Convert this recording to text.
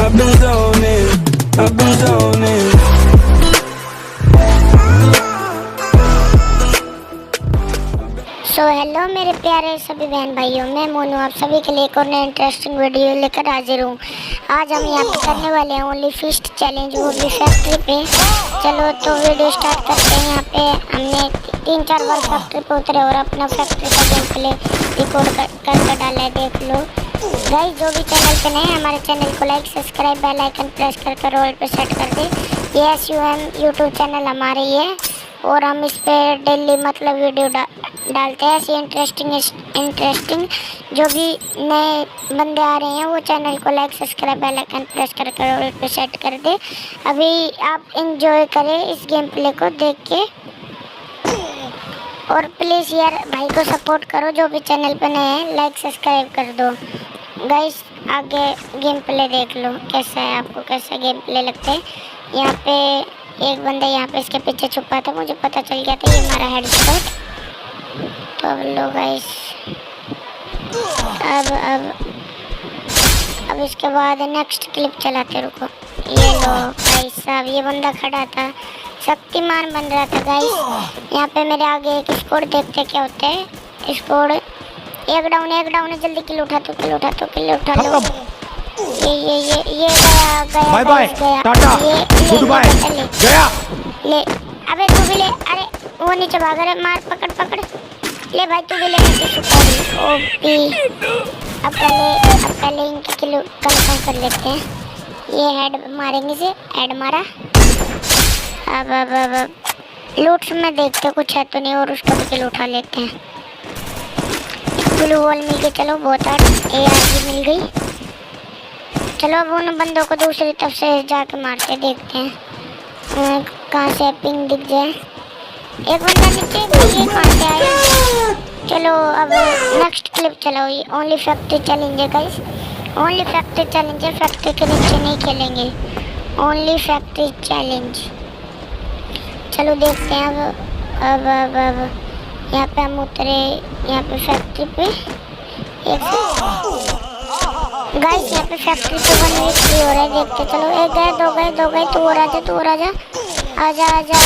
I've been zoning, I've been zoning. So hello मेरे प्यारे सभी बहन भाइयों, मैं मोनू आप सभी के लिए एक और नया इंटरेस्टिंग वीडियो लेकर हाजिर हूँ। आज हम यहाँ पे करने वाले हैं ओनली फिस्ट चैलेंज, वो भी फैक्ट्री पे। चलो तो वीडियो स्टार्ट करते हैं। यहाँ पे हमने 3-4 बार फैक्ट्री पे उतरे और अपना फैक्ट्री का गेम प्ले रिकॉर्ड करके डाला है, देख लो गाइस। जो भी चैनल पे नए हैं हमारे चैनल को like subscribe bell icon press करके ऑल पे सेट कर दे। ये SUM यूट्यूब चैनल हमारे ही है और हम इस पे डेली मतलब वीडियो डालते हैं ऐसे इंटरेस्टिंग। जो भी नए बंदे आ रहे हैं वो चैनल को like subscribe bell icon press करके ऑल पे सेट कर दे। अभी आप एंजॉय करें इस गेम प्ले को देख के, और प्लीज़ यार भाई को सपोर्ट करो। जो भी चैनल पे नए हैं लाइक सब्सक्राइब कर दो गाइस। आगे गेम प्ले देख लो कैसा है, आपको कैसा गेम प्ले लगता है। यहाँ पे एक बंदा यहाँ पे इसके पीछे छुपा था, मुझे पता चल गया था ये हमारा हेडशॉट। तो अब लो गाइस, अब इसके बाद नेक्स्ट क्लिप चलाते रुको। ये लो गाइस साहब, ये बंदा खड़ा था, शक्तिमान बन रहा था गाइस। यहाँ पे मेरे आगे एक स्कोर देखते क्या होता है। स्कोर एक डाउन है, जल्दी किल उठा तो किल उठा लो। ये गया bye bye tata good bye गया। ले अबे तू भी ले, अरे वो नीचे भाग रहा है, मार पकड़ ले भाई, तू भी ले नीचे सुपारी ओपी। अब पहले इनके किल कंफर्म कर लेते हैं। ये हेड मारेंगे से, हेड मारा। अब लूट्स में देखते कुछ है तो नहीं और उसका भी किल उठा लेते हैं। ब्लू वॉल मिल गई, चलो बहुत AR मिल गई। चलो अब उन बंदों को दूसरी तरफ से जाके मारते देखते हैं कहाँ से पिंग दिख जाए। एक बंदा नीचे, ये कहाँ से आया। चलो अब नेक्स्ट क्लिप चलाओ। ये ओनली फैक्ट्री चैलेंज है गाइस, ओनली फैक्ट्री चैलेंज है। फैक्ट्री के नीचे नहीं खेलेंगे, ओनली फैक्ट्री चैलेंज। चलो देखते हैं अब यहाँ पे हम उतरे, यहाँ पे फैक्ट्री पे गाइस, यहाँ पे फैक्ट्री पे 1v3 हो रहा है, देखते चलो। एक गए, दो गए, तू और आजा, आजा।